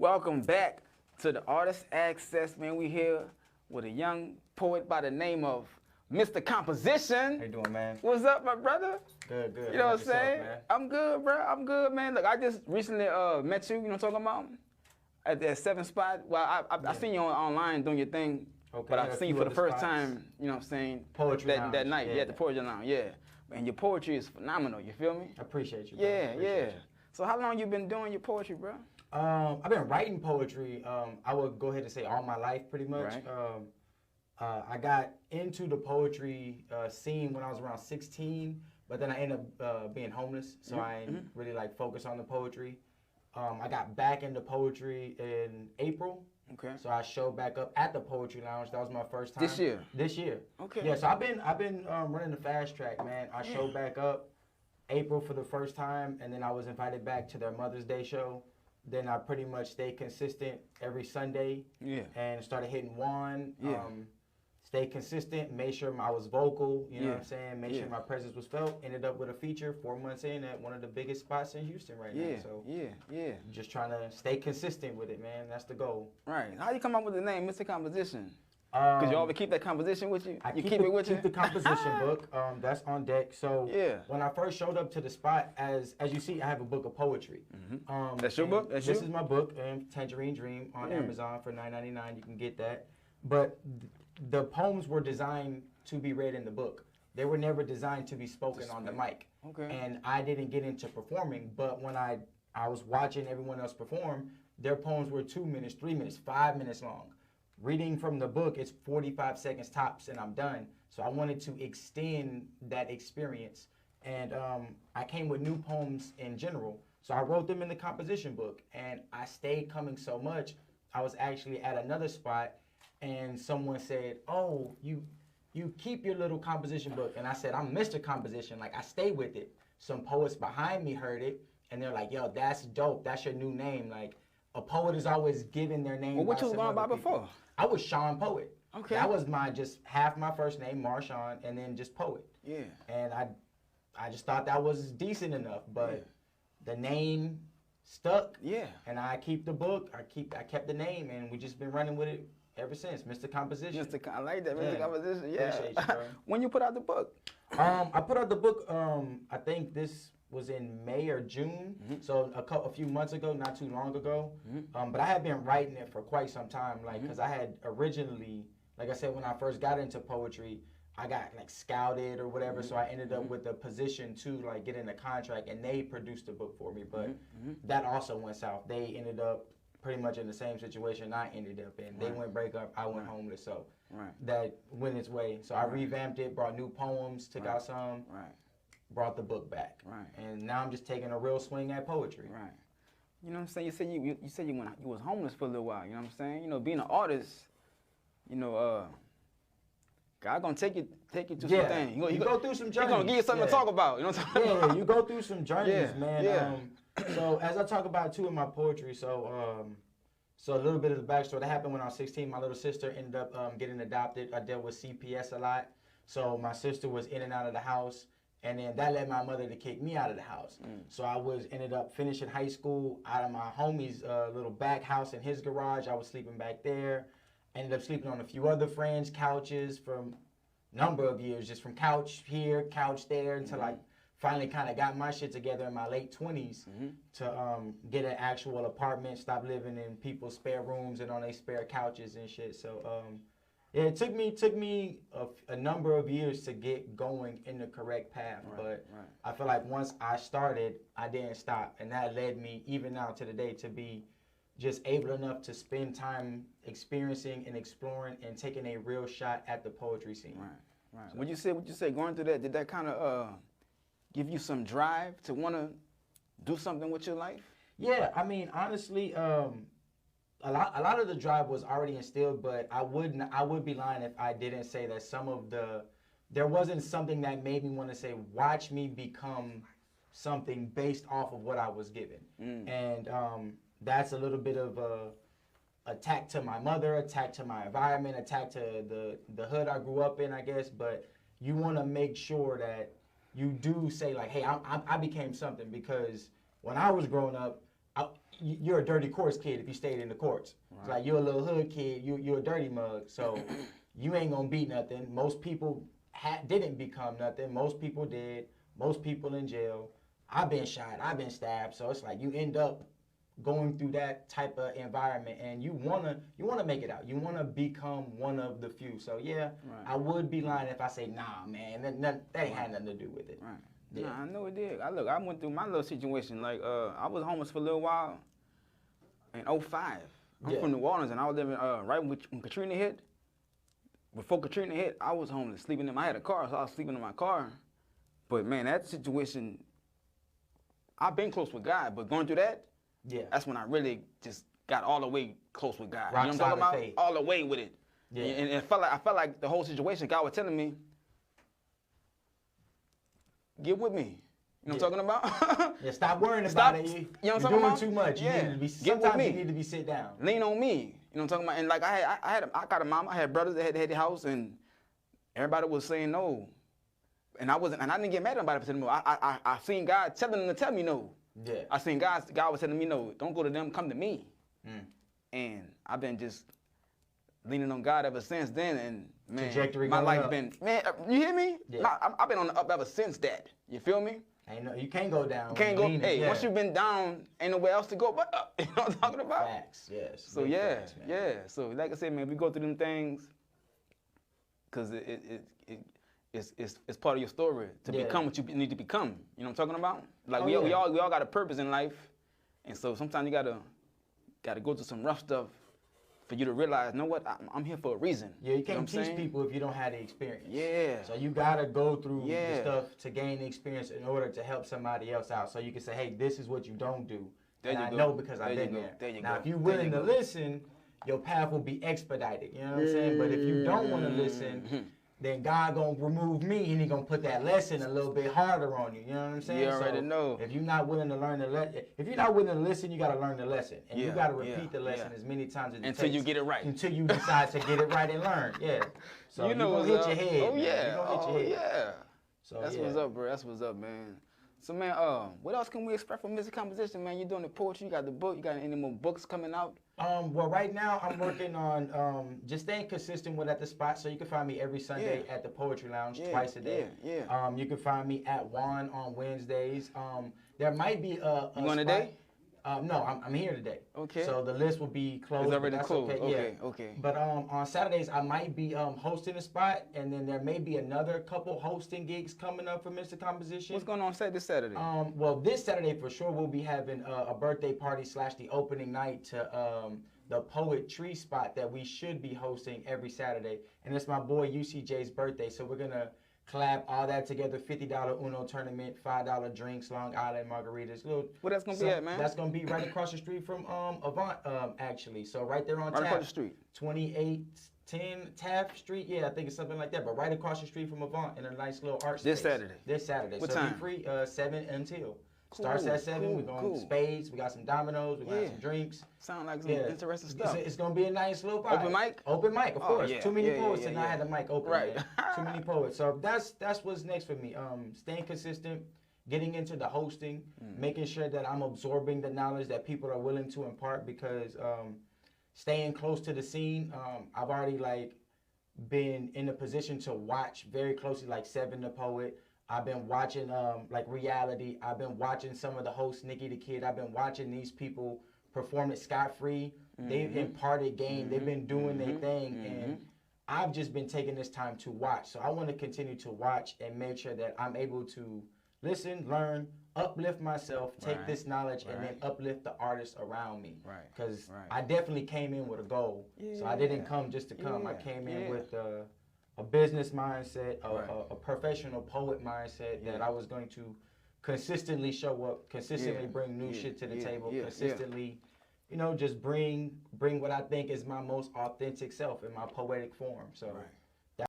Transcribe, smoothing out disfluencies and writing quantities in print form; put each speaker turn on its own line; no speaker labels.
Welcome back to the Artist Access, man. We here with a young poet by the name of Mr. Composition.
How you doing, man?
What's up, my brother?
Good, good.
You know what I'm saying?
Man?
I'm good, bro. I'm good, man. Look, I just recently met you, you know what I'm talking about? At that 7 spot. Well, I seen you online doing your thing,
Okay,
but I seen you for the first time, you know what I'm saying?
Poetry
that night.
yeah.
Yeah, the poetry lounge, yeah. And your poetry is phenomenal, you feel me?
I appreciate you, bro.
Yeah,
Appreciate
yeah.
you.
So how long you been doing your poetry, bro?
I've been writing poetry, I would go ahead and say all my life, pretty much.
Right.
I got into the poetry scene when I was around 16, but then I ended up being homeless, so I didn't really like focus on the poetry. I got back into poetry in April.
Okay.
So I showed back up at the Poetry Lounge. That was my first time.
This year?
This year.
Okay.
Yeah, so I've been running the fast track, man. I showed back up April for the first time, and then I was invited back to their Mother's Day show. Then I pretty much stayed consistent every Sunday.
Yeah.
And started hitting one.
Yeah.
Stayed consistent, made sure I was vocal, you know
Yeah.
what I'm saying? Made
Yeah.
sure my presence was felt. Ended up with a feature 4 months in at one of the biggest spots in Houston right now. So
yeah.
just trying to stay consistent with it, man. That's the goal.
Right. How you come up with the name, Mr. Composition? Because you always keep that composition with you?
I
You
keep
it with you?
the composition book. That's on deck. So
Yeah.
when I first showed up to the spot, as you see, I have a book of poetry.
That's your book? That's
this
you?
is my book, Tangerine Dream, on Amazon for $9.99. You can get that. But the poems were designed to be read in the book. They were never designed to be spoken on the mic.
Okay.
And I didn't get into performing, but when I was watching everyone else perform, their poems were 2 minutes, 3 minutes, 5 minutes long. Reading from the book, it's 45 seconds tops and I'm done. So I wanted to extend that experience. And I came with new poems in general. So I wrote them in the composition book and I stayed coming so much. I was actually at another spot and someone said, oh, you keep your little composition book. And I said, I'm Mr. Composition, like I stay with it. Some poets behind me heard it and they're like, yo, that's dope, that's your new name. Like a poet is always given their name.
Well, what you was going by
people.
before?
I was Sean Poet.
Okay.
That was just half my first name, Marshawn, and then just Poet.
Yeah.
And I just thought that was decent enough, but the name stuck.
Yeah.
And I keep the book, I kept the name, and we just been running with it ever since, Mr. Composition.
I like that, Mr. Composition. Yeah.
Appreciate you, bro.
When you put out the book?
I put out the book, I think this was in May or June, so a few months ago, not too long ago. But I had been writing it for quite some time, like, because I had originally, like I said, when I first got into poetry, I got like scouted or whatever, so I ended up with a position to like get in a contract, and they produced the book for me. But that also went south. They ended up pretty much in the same situation I ended up in. They went break up, I went homeless, so that went its way. So I revamped it, brought new poems, took out some. Brought the book back. And now I'm just taking a real swing at poetry.
You know what I'm saying? You said you was homeless for a little while, you know what I'm saying? You know, being an artist, you know, God gonna take you through some things.
You go through some journeys.
He gonna give you something to talk about, you know what I'm saying?
Yeah, you go through some journeys, man.
Yeah.
So as I talk about too in my poetry, so a little bit of the backstory. That happened when I was 16. My little sister ended up getting adopted. I dealt with CPS a lot. So my sister was in and out of the house. And then that led my mother to kick me out of the house. So I ended up finishing high school out of my homie's little back house in his garage. I was sleeping back there. Ended up sleeping on a few other friends' couches for a number of years, just from couch here, couch there, until I finally kind of got my shit together in my late 20s to get an actual apartment, stop living in people's spare rooms and on their spare couches and shit. So yeah, it took me a number of years to get going in the correct path, but I feel like once I started, I didn't stop, and that led me, even now to the day, to be just able enough to spend time experiencing and exploring and taking a real shot at the poetry scene.
Right. So, Would you say going through that, did that kind of give you some drive to want to do something with your life? Yeah,
I mean, honestly, a lot of the drive was already instilled, but I would be lying if I didn't say that there wasn't something that made me want to say, watch me become something based off of what I was given. And that's a little bit of a attack to my mother, attack to my environment, attack to the hood I grew up in, I guess. But you want to make sure that you do say like, hey, I became something, because when I was growing up, you're a dirty courts kid if you stayed in the courts. Right. It's like you're a little hood kid, you're a dirty mug. So you ain't gonna be nothing. Most people didn't become nothing. Most people did. Most people in jail. I've been shot. I've been stabbed. So it's like you end up going through that type of environment, and you wanna make it out. You wanna become one of the few. So yeah, right. I would be lying if I say nah, man. That ain't had nothing to do with it.
Right. Yeah. Nah, I know it did. I went through my little situation. Like I was homeless for a little while in 05. I'm from New Orleans, and I was living right when Katrina hit. Before Katrina hit, I was homeless, sleeping in. I had a car, so I was sleeping in my car. But man, that situation, I've been close with God, but going through that, that's when I really just got all the way close with God.
Rock
you know what I'm talking about?
Faith.
All the way with it. Yeah. And I felt like the whole situation, God was telling me, get with me. You know what I'm talking about?
Yeah, stop worrying about it.
You know what I'm
You're
talking
doing
about?
too much. You need to be, sometimes you need to be sit down.
Lean on me. You know what I'm talking about? And like I got a mom, I had brothers that had the house, and everybody was saying no. And I didn't get mad at nobody for telling me no. I seen God telling them to tell me no. Yeah. I seen God was telling me no. Don't go to them, come to me. And I've been just leaning on God ever since then. And man,
trajectory
my life
up.
been, man, you hear me? Yeah. I've been on the up ever since that. You feel me?
You can't go down.
You can't go. Hey, once you've been down, ain't nowhere else to go but up. You know what I'm talking about?
Facts, yes.
So facts, So like I said, man, we go through them things because it's part of your story to become what you need to become. You know what I'm talking about? Like we all got a purpose in life, and so sometimes you gotta go through some rough stuff for you to realize, you know what, I'm here for a reason.
Yeah, you can't teach people if you don't have the experience.
Yeah.
So you gotta go through the stuff to gain the experience in order to help somebody else out. So you can say, hey, this is what you don't do. And I know because I've been there. Now, if you're willing to listen, your path will be expedited. You know what I'm saying? But if you don't want to listen, then God gonna remove me, and He gonna put that lesson a little bit harder on you. You know what I'm saying?
You already know.
If you're not willing to learn if you're not willing to listen, you gotta learn the lesson, and you gotta repeat the lesson as many times as it
until
takes,
you get it right.
Until you decide to get it right and learn. Yeah. So you gonna hit your head.
Oh yeah.
You gonna hit your head.
Yeah. So that's what's up, bro. That's what's up, man. So man, what else can we expect from Mr. Composition, man? You're doing the poetry, you got the book, you got any more books coming out?
Well, right now I'm working on just staying consistent with At the Spot. So you can find me every Sunday at the Poetry Lounge twice a day. You can find me at Juan on Wednesdays. There might be a
you going today?
No, I'm here today. Okay. So the list will be closed.
It's already closed.
Okay.
Okay.
But on Saturdays I might be hosting a spot, and then there may be another couple hosting gigs coming up for Mr. Composition.
What's going on this Saturday?
Well, this Saturday for sure we'll be having a birthday party / the opening night to the poetry spot that we should be hosting every Saturday, and it's my boy UCJ's birthday, so we're gonna collab all that together. $50 Uno tournament, $5 drinks, Long Island margaritas.
Where that's gonna be at, man?
That's gonna be right across the street from Avant, actually. So right there on
Right across the street.
2810 Taft Street. Yeah, I think it's something like that. But right across the street from Avant in a nice little art space.
This Saturday.
This Saturday.
What
so
time?
Be free 7 until.
Cool,
Starts at 7.
cool,
We're going
cool.
spades. We got some dominoes. We got some drinks.
Sound like some interesting stuff.
It's going to be a nice little vibe.
Open mic?
Open mic, of course.
Yeah.
Too many poets to not have the mic open.
Right.
Too many poets. So that's what's next for me. Staying consistent, getting into the hosting, making sure that I'm absorbing the knowledge that people are willing to impart, because staying close to the scene, I've already been in a position to watch very closely Seven the Poet. I've been watching reality. I've been watching some of the hosts, Nikki the Kid. I've been watching these people perform it scot-free. They've imparted game. They've been doing their thing. And I've just been taking this time to watch. So I want to continue to watch and make sure that I'm able to listen, learn, uplift myself, take this knowledge, and then uplift the artists around me. Because I definitely came in with a goal. So I didn't come just to come. I came in with a business mindset, a professional poet mindset, that I was going to consistently show up, consistently bring new shit to the table, consistently, just bring what I think is my most authentic self in my poetic form. So